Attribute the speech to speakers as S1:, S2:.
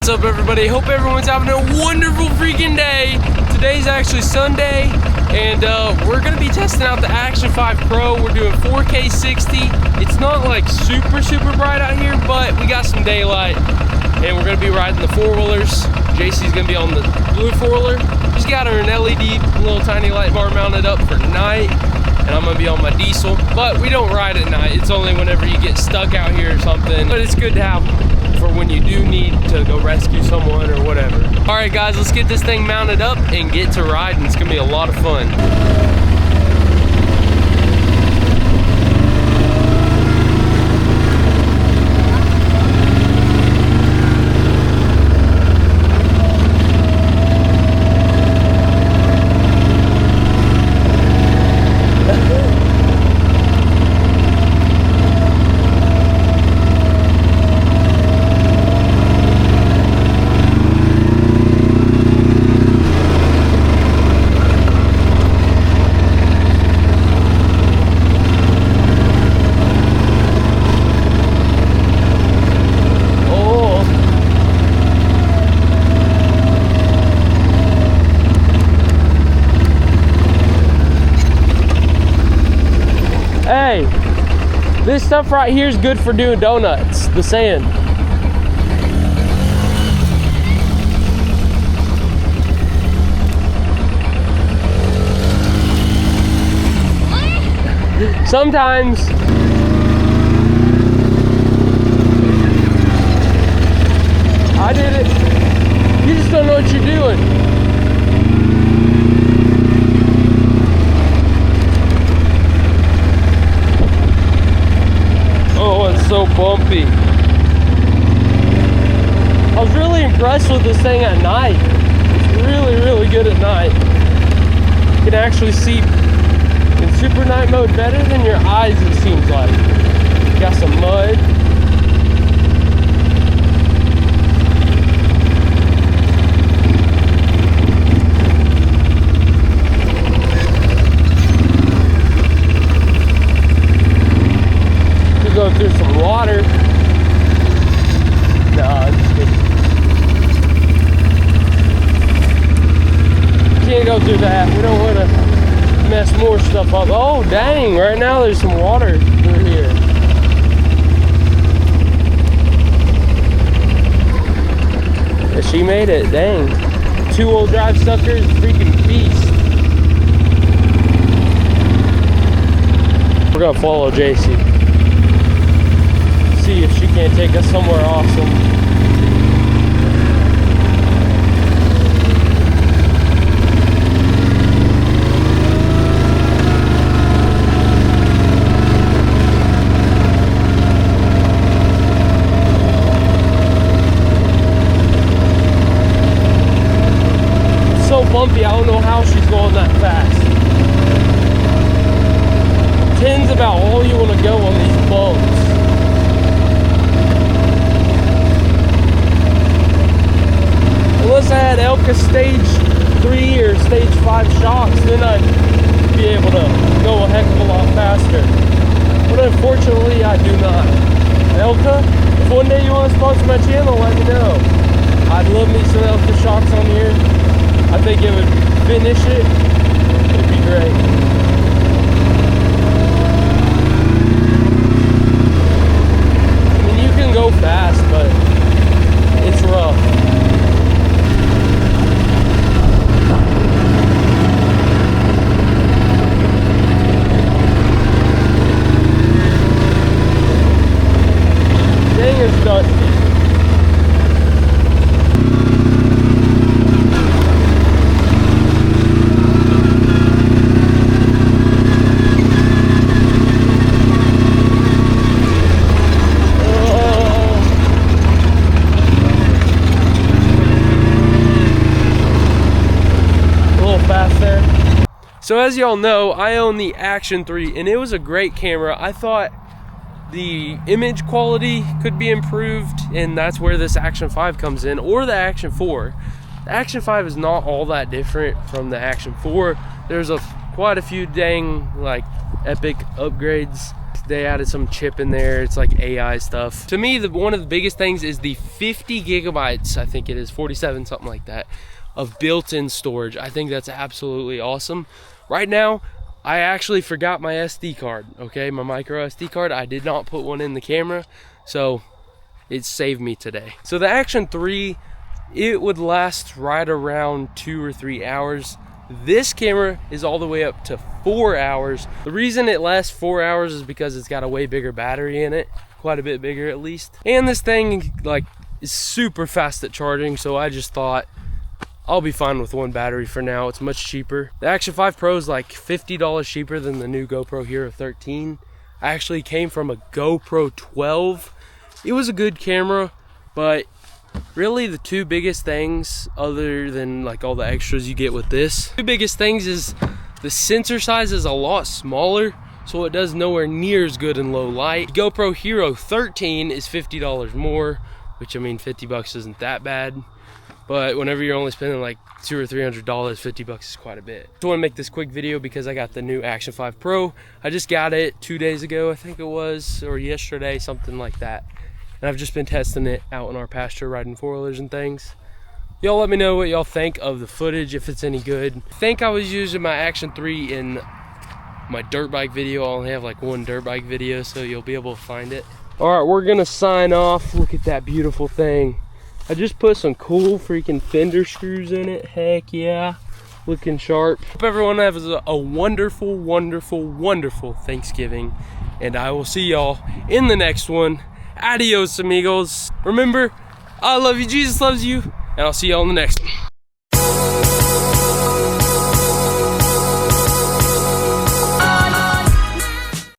S1: What's up, everybody? Hope everyone's having a wonderful freaking day. Today's actually Sunday, and we're gonna be testing out the Action 5 Pro. We're doing 4K 60. It's not like super bright out here, but we got some daylight, and we're gonna be riding the four-wheelers. JC's gonna be on the blue four-wheeler. She's got her an LED little tiny light bar mounted up for night, and I'm gonna be on my diesel. But we don't ride at night. It's only whenever you get stuck out here or something. But it's good to have for when you do need to go rescue someone or whatever. All right, guys, let's get this thing mounted up and get to riding. It's gonna be a lot of fun. Hey, this stuff right here is good for doing donuts, the sand. Sometimes. I did it. You just don't know what you're doing. So bumpy. I was really impressed with this thing at night. It's really good at night. You can actually see in super night mode better than your eyes, it seems like. Got some mud. Go through some water. No, I'm just kidding. Can't go through that. We don't want to mess more stuff up. Oh, dang. Right now there's some water through here. Yeah, she made it. Dang. Two-wheel drive suckers, freaking beast. We're going to follow JC. See if she can't take us somewhere awesome. It's so bumpy, I don't know how she's going that fast. 10's about all you want to go on these bumps. Unless I had Elka stage 3 or stage 5 shocks, then I'd be able to go a heck of a lot faster. But unfortunately, I do not. Elka, if one day you want to sponsor my channel, let me know. I'd love me some Elka shocks on here. I think it would finish it. It'd be great. I mean, you can go fast, but it's rough. So as y'all know, I own the Action 3, and it was a great camera. I thought the image quality could be improved, and that's where this Action 5 comes in, or the Action 4. The Action 5 is not all that different from the Action 4. There's quite a few dang like epic upgrades. They added some chip in there. It's like AI stuff. To me, one of the biggest things is the 50 gigabytes, I think it is 47, something like that, of built-in storage. I think that's absolutely awesome. Right now, I actually forgot my SD card, okay? My micro SD card. I did not put one in the camera, so it saved me today. So the Action 3, it would last right around 2 or 3 hours. This camera is all the way up to 4 hours. The reason it lasts 4 hours is because it's got a way bigger battery in it, quite a bit bigger at least. And this thing like is super fast at charging, so I just thought I'll be fine with one battery for now. It's much cheaper. The Action 5 Pro is like $50 cheaper than the new GoPro Hero 13. I actually came from a GoPro 12. It was a good camera, but really the two biggest things, other than like all the extras you get with this, two biggest things is the sensor size is a lot smaller, so it does nowhere near as good in low light. GoPro Hero 13 is $50 more, which I mean 50 bucks isn't that bad. But whenever you're only spending like $200 or $300, 50 bucks is quite a bit. Just want to make this quick video because I got the new Action 5 Pro. I just got it 2 days ago, I think it was, or yesterday, something like that. And I've just been testing it out in our pasture, riding four-wheelers and things. Y'all let me know what y'all think of the footage, if it's any good. I think I was using my Action 3 in my dirt bike video. I only have like one dirt bike video, so you'll be able to find it. All right, we're gonna sign off. Look at that beautiful thing. I just put some cool freaking fender screws in it. Heck yeah, looking sharp. Hope everyone has a wonderful, wonderful, wonderful Thanksgiving. And I will see y'all in the next one. Adios, amigos. Remember, I love you, Jesus loves you, and I'll see y'all in the next one.